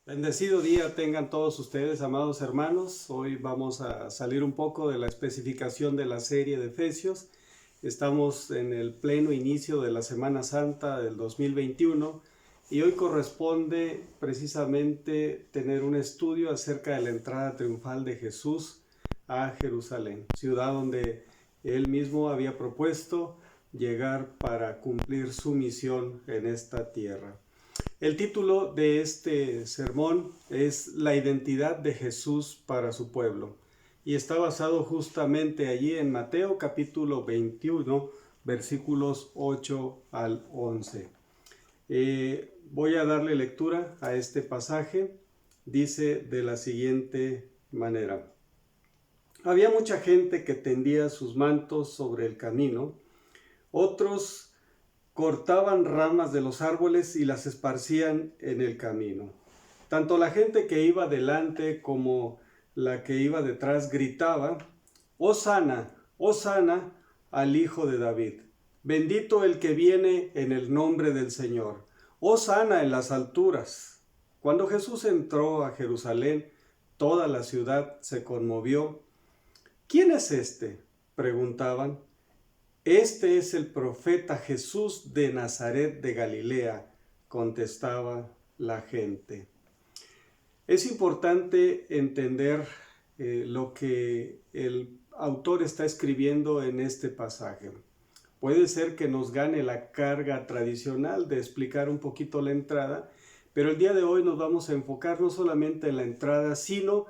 Bendecido día tengan todos ustedes, amados hermanos. Hoy vamos a salir un poco de la especificación de la serie de Efesios. Estamos en el pleno inicio de la Semana Santa del 2021 y hoy corresponde precisamente tener un estudio acerca de la entrada triunfal de Jesús a Jerusalén, ciudad donde él mismo había propuesto llegar para cumplir su misión en esta tierra. El título de este sermón es La identidad de Jesús para su pueblo y está basado justamente allí en Mateo capítulo 21, versículos 8 al 11. Voy a darle lectura a este pasaje. Dice de la siguiente manera: había mucha gente que tendía sus mantos sobre el camino, otros cortaban ramas de los árboles y las esparcían en el camino. Tanto la gente que iba delante como la que iba detrás gritaba: Hosana, Hosana al Hijo de David. Bendito el que viene en el nombre del Señor. Hosana en las alturas. Cuando Jesús entró a Jerusalén, toda la ciudad se conmovió. ¿Quién es este?, preguntaban. Este es el profeta Jesús de Nazaret de Galilea, contestaba la gente. Es importante entender lo que el autor está escribiendo en este pasaje. Puede ser que nos gane la carga tradicional de explicar un poquito la entrada, pero el día de hoy nos vamos a enfocar no solamente en la entrada, sino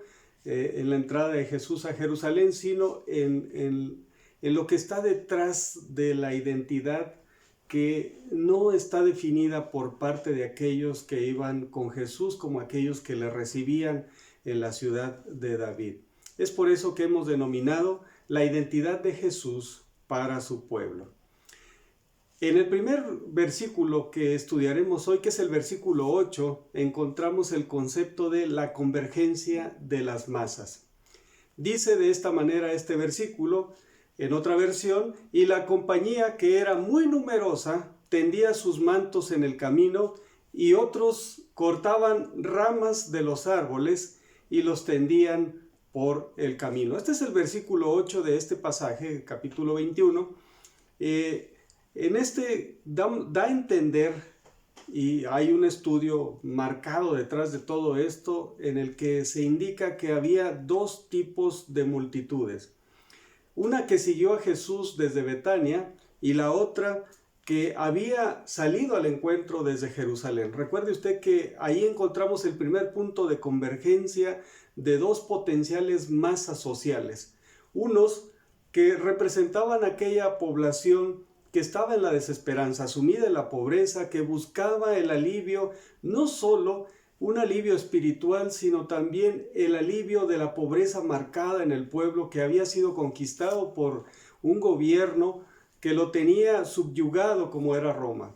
en la entrada de Jesús a Jerusalén, sino en lo que está detrás de la identidad que no está definida por parte de aquellos que iban con Jesús como aquellos que le recibían en la ciudad de David. Es por eso que hemos denominado la identidad de Jesús para su pueblo. En el primer versículo que estudiaremos hoy, que es el versículo 8, encontramos el concepto de la convergencia de las masas. Dice de esta manera este versículo: en otra versión, y la compañía, que era muy numerosa, tendía sus mantos en el camino, y otros cortaban ramas de los árboles y los tendían por el camino. Este es el versículo 8 de este pasaje, capítulo 21. En este da a entender, y hay un estudio marcado detrás de todo esto, en el que se indica que había dos tipos de multitudes. Una que siguió a Jesús desde Betania y la otra que había salido al encuentro desde Jerusalén. Recuerde usted que ahí encontramos el primer punto de convergencia de dos potenciales masas sociales. Unos que representaban aquella población que estaba en la desesperanza, sumida en la pobreza, que buscaba el alivio, no solo un alivio espiritual, sino también el alivio de la pobreza marcada en el pueblo, que había sido conquistado por un gobierno que lo tenía subyugado como era Roma.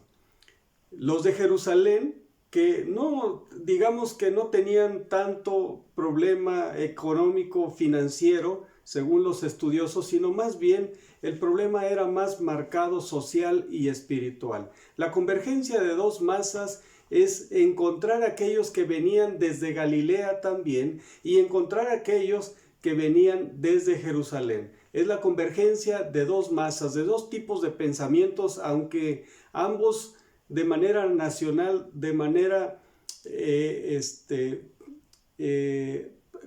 Los de Jerusalén, que no, digamos que no tenían tanto problema económico financiero, según los estudiosos, sino más bien el problema era más marcado social y espiritual. La convergencia de dos masas es encontrar aquellos que venían desde Galilea también y encontrar aquellos que venían desde Jerusalén. Es la convergencia de dos masas, de dos tipos de pensamientos, aunque ambos de manera nacional, de manera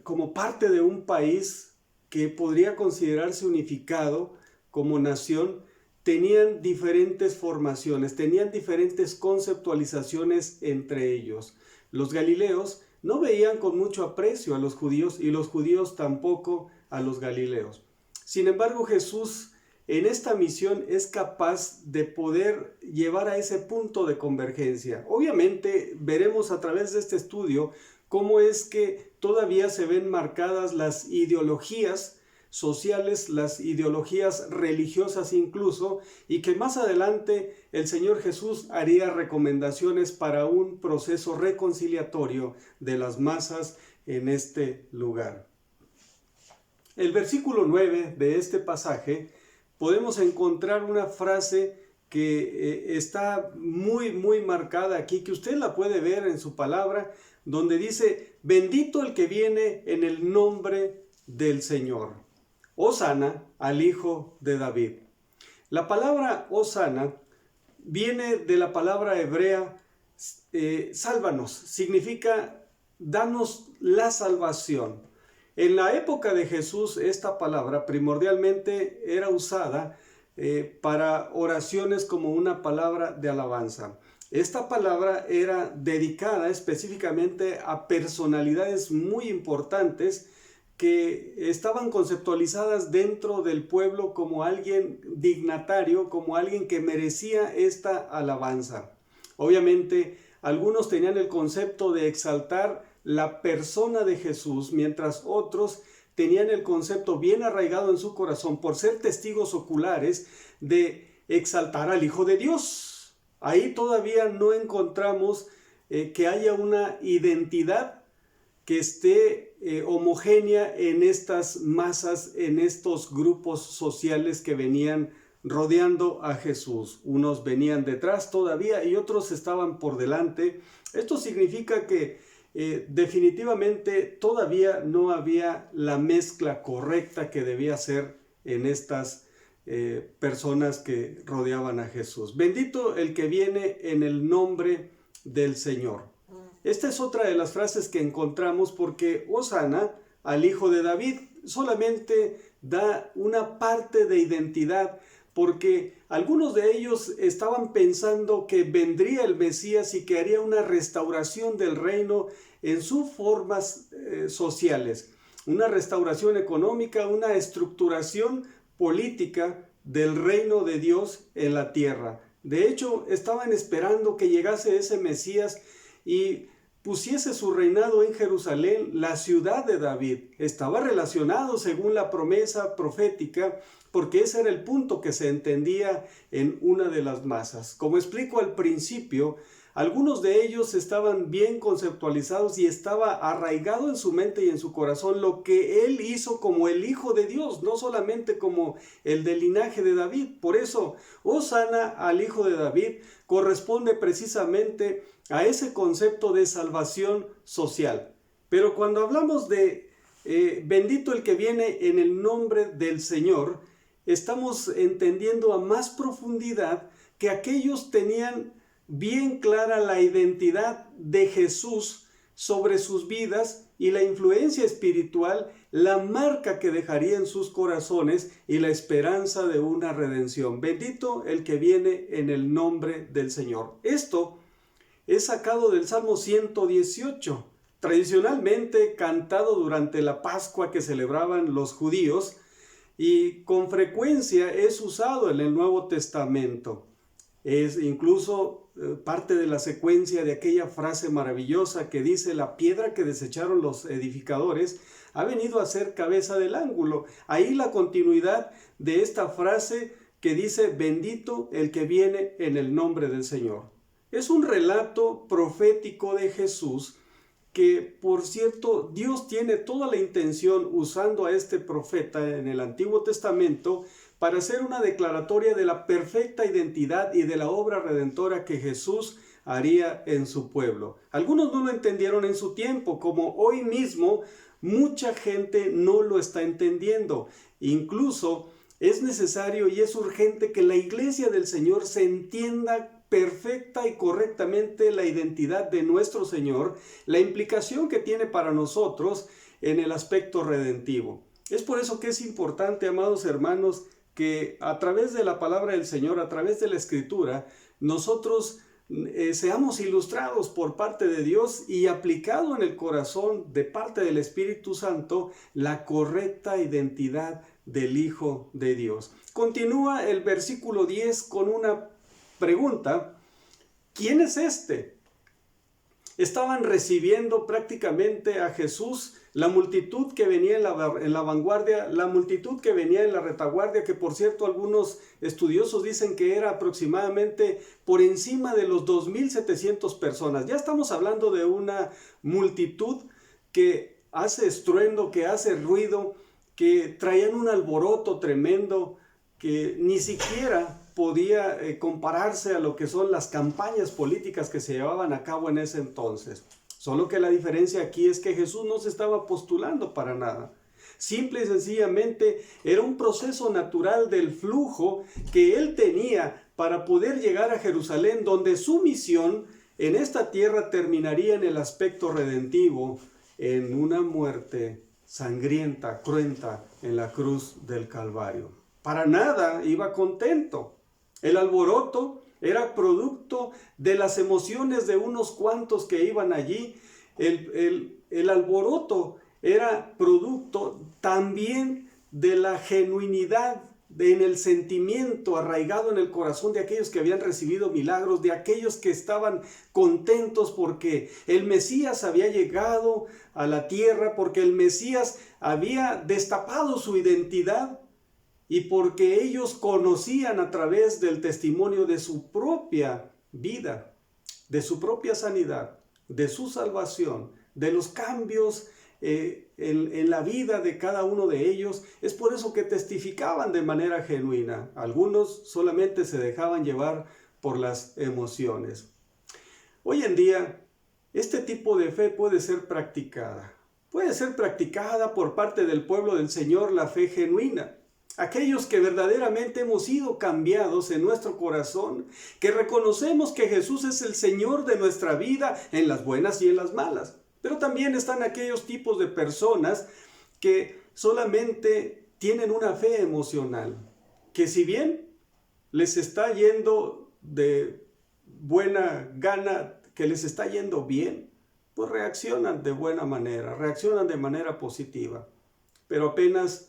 como parte de un país que podría considerarse unificado como nación, tenían diferentes formaciones, tenían diferentes conceptualizaciones entre ellos. Los galileos no veían con mucho aprecio a los judíos y los judíos tampoco a los galileos. Sin embargo, Jesús en esta misión es capaz de poder llevar a ese punto de convergencia. Obviamente veremos a través de este estudio cómo es que todavía se ven marcadas las ideologías sociales, las ideologías religiosas incluso, y que más adelante el Señor Jesús haría recomendaciones para un proceso reconciliatorio de las masas en este lugar. El versículo 9 de este pasaje podemos encontrar una frase que está muy, muy marcada aquí, que usted la puede ver en su palabra, donde dice, bendito el que viene en el nombre del Señor. Hosana al Hijo de David. La palabra Hosana viene de la palabra hebrea sálvanos, significa danos la salvación. En la época de Jesús esta palabra primordialmente era usada para oraciones como una palabra de alabanza. Esta palabra era dedicada específicamente a personalidades muy importantes que estaban conceptualizadas dentro del pueblo como alguien dignatario, como alguien que merecía esta alabanza. Obviamente, algunos tenían el concepto de exaltar la persona de Jesús, mientras otros tenían el concepto bien arraigado en su corazón por ser testigos oculares de exaltar al Hijo de Dios. Ahí todavía no encontramos que haya una identidad que esté homogénea en estas masas, en estos grupos sociales que venían rodeando a Jesús. Unos venían detrás todavía y otros estaban por delante. Esto significa que definitivamente todavía no había la mezcla correcta que debía ser en estas personas que rodeaban a Jesús. Bendito el que viene en el nombre del Señor. Esta es otra de las frases que encontramos porque Hosana al Hijo de David solamente da una parte de identidad, porque algunos de ellos estaban pensando que vendría el Mesías y que haría una restauración del reino en sus formas sociales, una restauración económica, una estructuración política del reino de Dios en la tierra. De hecho, estaban esperando que llegase ese Mesías y pusiese su reinado en Jerusalén, la ciudad de David. Estaba relacionado según la promesa profética, porque ese era el punto que se entendía en una de las masas. Como explico al principio, algunos de ellos estaban bien conceptualizados y estaba arraigado en su mente y en su corazón lo que él hizo como el Hijo de Dios, no solamente como el del linaje de David. Por eso, Hosana al Hijo de David corresponde precisamente a ese concepto de salvación social. Pero cuando hablamos de bendito el que viene en el nombre del Señor, estamos entendiendo a más profundidad que aquellos tenían bien clara la identidad de Jesús sobre sus vidas y la influencia espiritual, la marca que dejaría en sus corazones y la esperanza de una redención. Bendito el que viene en el nombre del Señor. Esto es sacado del Salmo 118, tradicionalmente cantado durante la Pascua que celebraban los judíos y con frecuencia es usado en el Nuevo Testamento. Es incluso parte de la secuencia de aquella frase maravillosa que dice: la piedra que desecharon los edificadores ha venido a ser cabeza del ángulo. Ahí la continuidad de esta frase que dice: bendito el que viene en el nombre del Señor. Es un relato profético de Jesús que, por cierto, Dios tiene toda la intención, usando a este profeta en el Antiguo Testamento, para hacer una declaratoria de la perfecta identidad y de la obra redentora que Jesús haría en su pueblo. Algunos no lo entendieron en su tiempo, como hoy mismo mucha gente no lo está entendiendo. Incluso es necesario y es urgente que la iglesia del Señor se entienda perfecta y correctamente la identidad de nuestro Señor, la implicación que tiene para nosotros en el aspecto redentivo. Es por eso que es importante, amados hermanos, que a través de la palabra del Señor, a través de la Escritura, nosotros seamos ilustrados por parte de Dios y aplicado en el corazón de parte del Espíritu Santo la correcta identidad del Hijo de Dios. Continúa el versículo 10 con una pregunta: ¿quién es este? Estaban recibiendo prácticamente a Jesús, la multitud que venía en la vanguardia, la multitud que venía en la retaguardia, que por cierto algunos estudiosos dicen que era aproximadamente por encima de los 2,700 personas. Ya estamos hablando de una multitud que hace estruendo, que hace ruido, que traían un alboroto tremendo, que ni siquiera podía compararse a lo que son las campañas políticas que se llevaban a cabo en ese entonces. Solo que la diferencia aquí es que Jesús no se estaba postulando para nada. Simple y sencillamente era un proceso natural del flujo que él tenía para poder llegar a Jerusalén, donde su misión en esta tierra terminaría en el aspecto redentivo, en una muerte sangrienta, cruenta, en la cruz del Calvario. Para nada iba contento. El alboroto era producto de las emociones de unos cuantos que iban allí. El alboroto era producto también de la genuinidad en el sentimiento arraigado en el corazón de aquellos que habían recibido milagros, de aquellos que estaban contentos porque el Mesías había llegado a la tierra, porque el Mesías había destapado su identidad y porque ellos conocían a través del testimonio de su propia vida, de su propia sanidad, de su salvación, de los cambios en la vida de cada uno de ellos. Es por eso que testificaban de manera genuina. Algunos solamente se dejaban llevar por las emociones. Hoy en día, este tipo de fe puede ser practicada. Puede ser practicada por parte del pueblo del Señor, la fe genuina. Aquellos que verdaderamente hemos sido cambiados en nuestro corazón, que reconocemos que Jesús es el Señor de nuestra vida en las buenas y en las malas. Pero también están aquellos tipos de personas que solamente tienen una fe emocional, que si bien les está yendo de buena gana, que les está yendo bien, pues reaccionan de buena manera, reaccionan de manera positiva. Pero apenas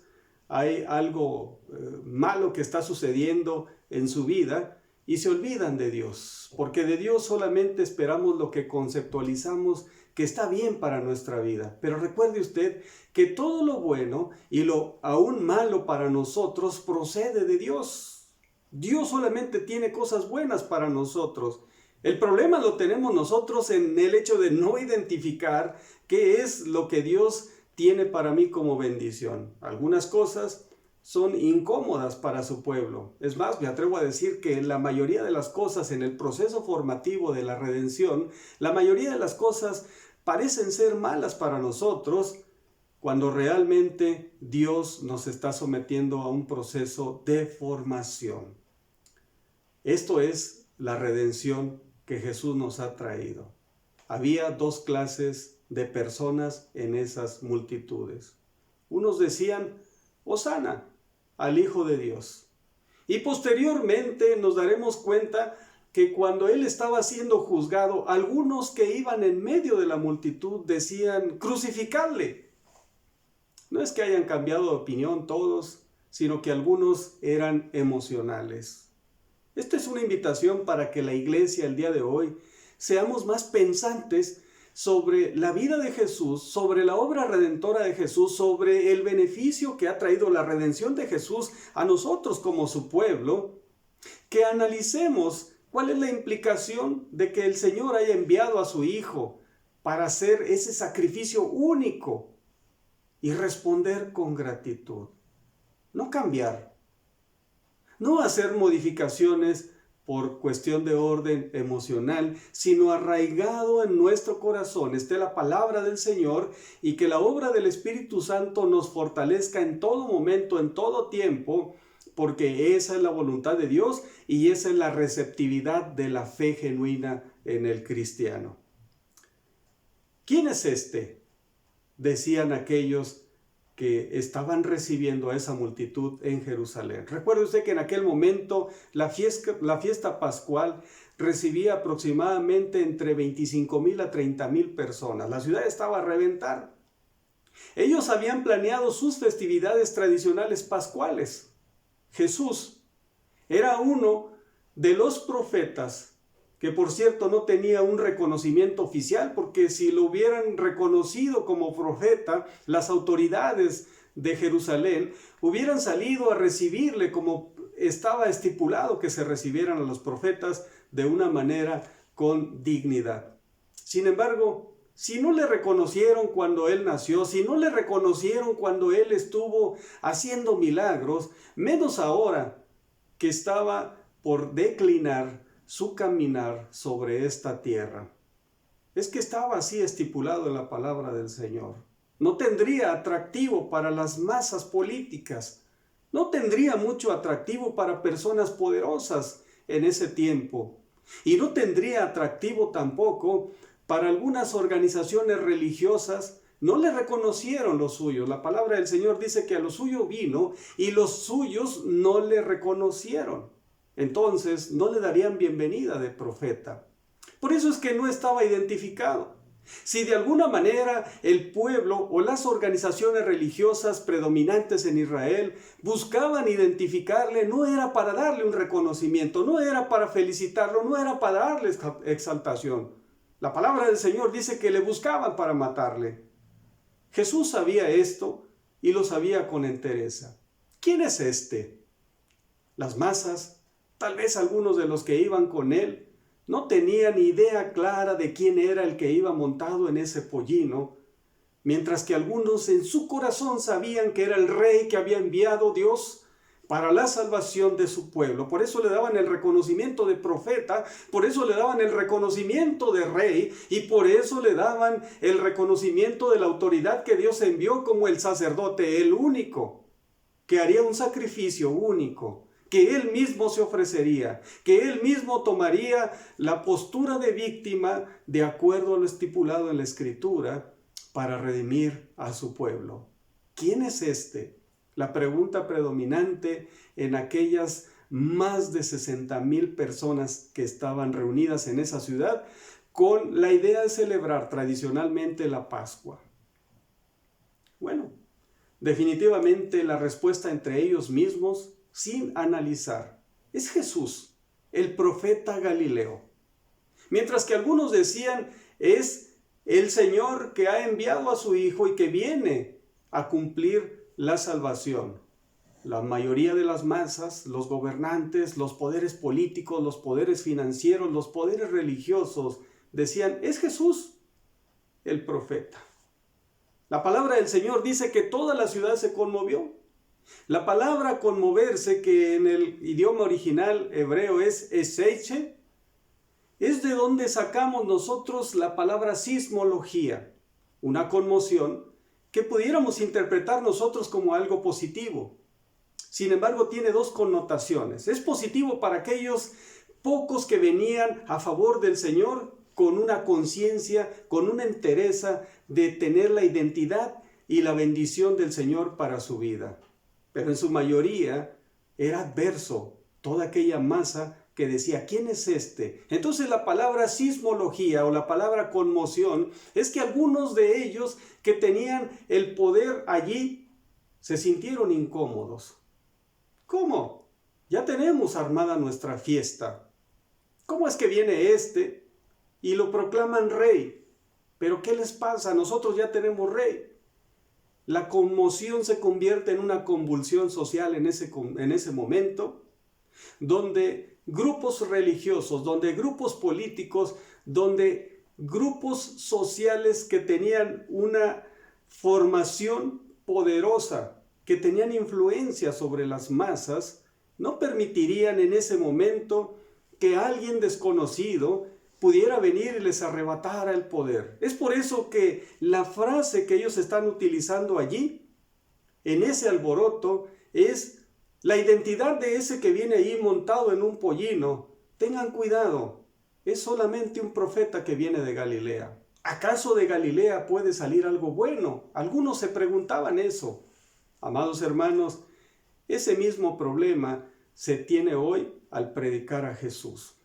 hay algo malo que está sucediendo en su vida y se olvidan de Dios, porque de Dios solamente esperamos lo que conceptualizamos que está bien para nuestra vida. Pero recuerde usted que todo lo bueno y lo aún malo para nosotros procede de Dios. Dios solamente tiene cosas buenas para nosotros. El problema lo tenemos nosotros en el hecho de no identificar qué es lo que Dios tiene para mí como bendición. Algunas cosas son incómodas para su pueblo. Es más, me atrevo a decir que la mayoría de las cosas en el proceso formativo de la redención, la mayoría de las cosas parecen ser malas para nosotros cuando realmente Dios nos está sometiendo a un proceso de formación. Esto es la redención que Jesús nos ha traído. Había dos clases de personas en esas multitudes. Unos decían, Hosana al Hijo de Dios. Y posteriormente nos daremos cuenta que cuando él estaba siendo juzgado, algunos que iban en medio de la multitud decían, crucificadle. No es que hayan cambiado de opinión todos, sino que algunos eran emocionales. Esta es una invitación para que la iglesia el día de hoy seamos más pensantes sobre la vida de Jesús, sobre la obra redentora de Jesús, sobre el beneficio que ha traído la redención de Jesús a nosotros como su pueblo, que analicemos cuál es la implicación de que el Señor haya enviado a su Hijo para hacer ese sacrificio único y responder con gratitud. No cambiar, no hacer modificaciones por cuestión de orden emocional, sino arraigado en nuestro corazón esté la palabra del Señor y que la obra del Espíritu Santo nos fortalezca en todo momento, en todo tiempo, porque esa es la voluntad de Dios y esa es la receptividad de la fe genuina en el cristiano. ¿Quién es este?, decían aquellos que estaban recibiendo a esa multitud en Jerusalén. Recuerde usted que en aquel momento la fiesta pascual recibía aproximadamente entre 25,000 a 30,000 personas. La ciudad estaba a reventar. Ellos habían planeado sus festividades tradicionales pascuales. Jesús era uno de los profetas que, por cierto, no tenía un reconocimiento oficial, porque si lo hubieran reconocido como profeta, las autoridades de Jerusalén hubieran salido a recibirle como estaba estipulado que se recibieran a los profetas, de una manera con dignidad. Sin embargo, si no le reconocieron cuando él nació, si no le reconocieron cuando él estuvo haciendo milagros, menos ahora que estaba por declinar su caminar sobre esta tierra. Es que estaba así estipulado en la palabra del Señor. No tendría atractivo para las masas políticas. No tendría mucho atractivo para personas poderosas en ese tiempo. Y no tendría atractivo tampoco para algunas organizaciones religiosas. No le reconocieron los suyos. La palabra del Señor dice que a lo suyo vino y los suyos no le reconocieron. Entonces no le darían bienvenida de profeta. Por eso es que no estaba identificado. Si de alguna manera el pueblo o las organizaciones religiosas predominantes en Israel buscaban identificarle, no era para darle un reconocimiento, no era para felicitarlo, no era para darle exaltación. La palabra del Señor dice que le buscaban para matarle. Jesús sabía esto y lo sabía con entereza. ¿Quién es este? Las masas, tal vez algunos de los que iban con él, no tenían idea clara de quién era el que iba montado en ese pollino, mientras que algunos en su corazón sabían que era el rey que había enviado Dios para la salvación de su pueblo. Por eso le daban el reconocimiento de profeta, por eso le daban el reconocimiento de rey y por eso le daban el reconocimiento de la autoridad que Dios envió como el sacerdote, el único, que haría un sacrificio único, que él mismo se ofrecería, que él mismo tomaría la postura de víctima de acuerdo a lo estipulado en la Escritura para redimir a su pueblo. ¿Quién es este? La pregunta predominante en aquellas más de 60,000 personas que estaban reunidas en esa ciudad con la idea de celebrar tradicionalmente la Pascua. Bueno, definitivamente la respuesta entre ellos mismos, sin analizar, es Jesús, el profeta Galileo. Mientras que algunos decían, es el Señor que ha enviado a su Hijo y que viene a cumplir la salvación. La mayoría de las masas, los gobernantes, los poderes políticos, los poderes financieros, los poderes religiosos, decían, es Jesús, el profeta. La palabra del Señor dice que toda la ciudad se conmovió. La palabra conmoverse, que en el idioma original hebreo es eseiche, es de donde sacamos nosotros la palabra sismología, una conmoción que pudiéramos interpretar nosotros como algo positivo. Sin embargo, tiene dos connotaciones. Es positivo para aquellos pocos que venían a favor del Señor con una conciencia, con una entereza de tener la identidad y la bendición del Señor para su vida. Pero en su mayoría era adverso toda aquella masa que decía, ¿quién es este? Entonces la palabra sismología o la palabra conmoción es que algunos de ellos que tenían el poder allí se sintieron incómodos. ¿Cómo? Ya tenemos armada nuestra fiesta. ¿Cómo es que viene este y lo proclaman rey? ¿Pero qué les pasa? Nosotros ya tenemos rey. La conmoción se convierte en una convulsión social en ese momento, donde grupos religiosos, donde grupos políticos, donde grupos sociales que tenían una formación poderosa, que tenían influencia sobre las masas, no permitirían en ese momento que alguien desconocido pudiera venir y les arrebatara el poder. Es por eso que la frase que ellos están utilizando allí, en ese alboroto, es la identidad de ese que viene ahí montado en un pollino. Tengan cuidado, es solamente un profeta que viene de Galilea. ¿Acaso de Galilea puede salir algo bueno? Algunos se preguntaban eso. Amados hermanos, ese mismo problema se tiene hoy al predicar a Jesús.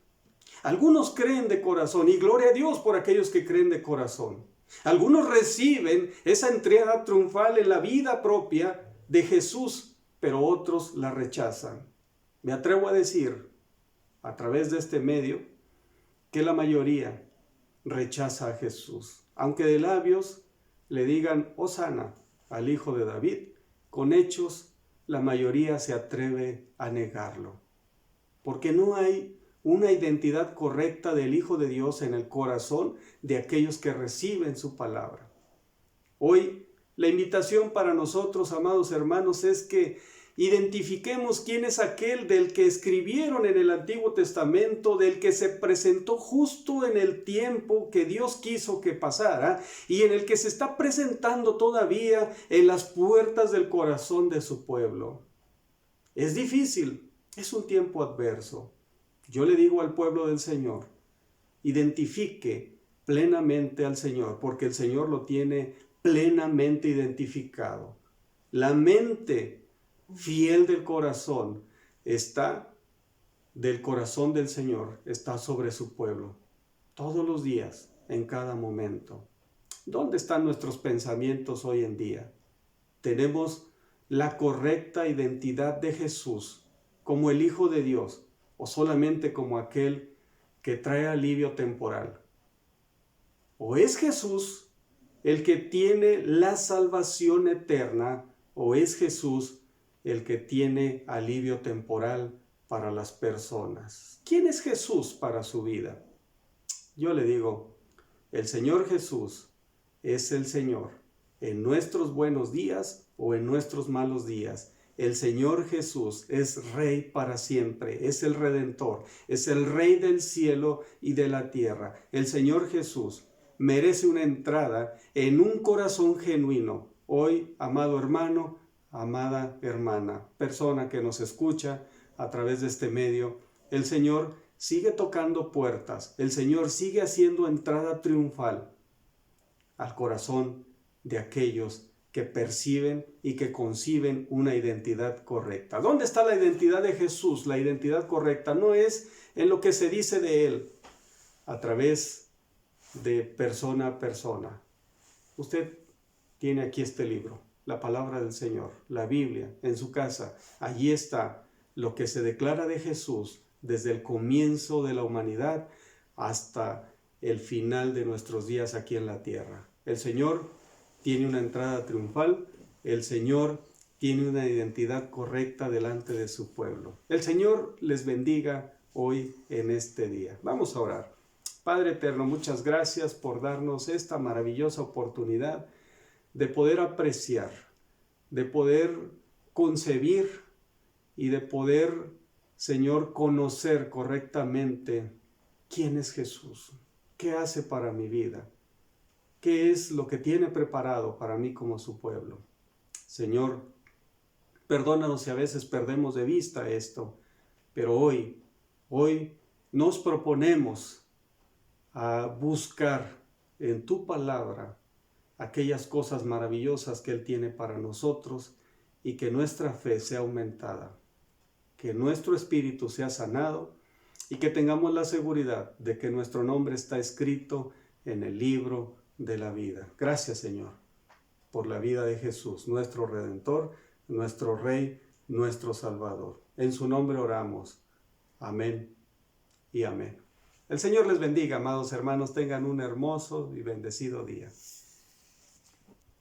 Algunos creen de corazón, y gloria a Dios por aquellos que creen de corazón. Algunos reciben esa entrega triunfal en la vida propia de Jesús, pero otros la rechazan. Me atrevo a decir, a través de este medio, que la mayoría rechaza a Jesús. Aunque de labios le digan Hosana al Hijo de David, con hechos la mayoría se atreve a negarlo. Porque no hay una identidad correcta del Hijo de Dios en el corazón de aquellos que reciben su palabra. Hoy, la invitación para nosotros, amados hermanos, es que Identifiquemos quién es aquel del que escribieron en el Antiguo Testamento, del que se presentó justo en el tiempo que Dios quiso que pasara y en el que se está presentando todavía en las puertas del corazón de su pueblo. Es difícil, es un tiempo adverso. Yo le digo al pueblo del Señor, identifique plenamente al Señor, porque el Señor lo tiene plenamente identificado. La mente fiel del corazón del corazón del Señor, está sobre su pueblo, todos los días, en cada momento. ¿Dónde están nuestros pensamientos hoy en día? ¿Tenemos la correcta identidad de Jesús como el Hijo de Dios o solamente como aquel que trae alivio temporal? ¿O es Jesús el que tiene la salvación eterna o es Jesús el que tiene alivio temporal para las personas? ¿Quién es Jesús para su vida? Yo le digo, el Señor Jesús es el Señor en nuestros buenos días o en nuestros malos días. El Señor Jesús es Rey para siempre, es el Redentor, es el Rey del cielo y de la tierra. El Señor Jesús merece una entrada en un corazón genuino. Hoy, amado hermano, amada hermana, persona que nos escucha a través de este medio, el Señor sigue tocando puertas, el Señor sigue haciendo entrada triunfal al corazón de aquellos que perciben y que conciben una identidad correcta. ¿Dónde está la identidad de Jesús? La identidad correcta no es en lo que se dice de Él a través de persona a persona. Usted tiene aquí este libro, la palabra del Señor, la Biblia, en su casa. Allí está lo que se declara de Jesús desde el comienzo de la humanidad hasta el final de nuestros días aquí en la tierra. El Señor tiene una entrada triunfal, el Señor tiene una identidad correcta delante de su pueblo. El Señor les bendiga hoy en este día. Vamos a orar. Padre eterno, muchas gracias por darnos esta maravillosa oportunidad de poder apreciar, de poder concebir y de poder, Señor, conocer correctamente quién es Jesús, qué hace para mi vida, qué es lo que tiene preparado para mí como su pueblo. Señor, perdónanos si a veces perdemos de vista esto, pero hoy nos proponemos a buscar en tu palabra aquellas cosas maravillosas que Él tiene para nosotros y que nuestra fe sea aumentada, que nuestro espíritu sea sanado y que tengamos la seguridad de que nuestro nombre está escrito en el libro de la vida. Gracias, Señor, por la vida de Jesús, nuestro Redentor, nuestro Rey, nuestro Salvador. En su nombre oramos. Amén y amén. El Señor les bendiga, amados hermanos. Tengan un hermoso y bendecido día.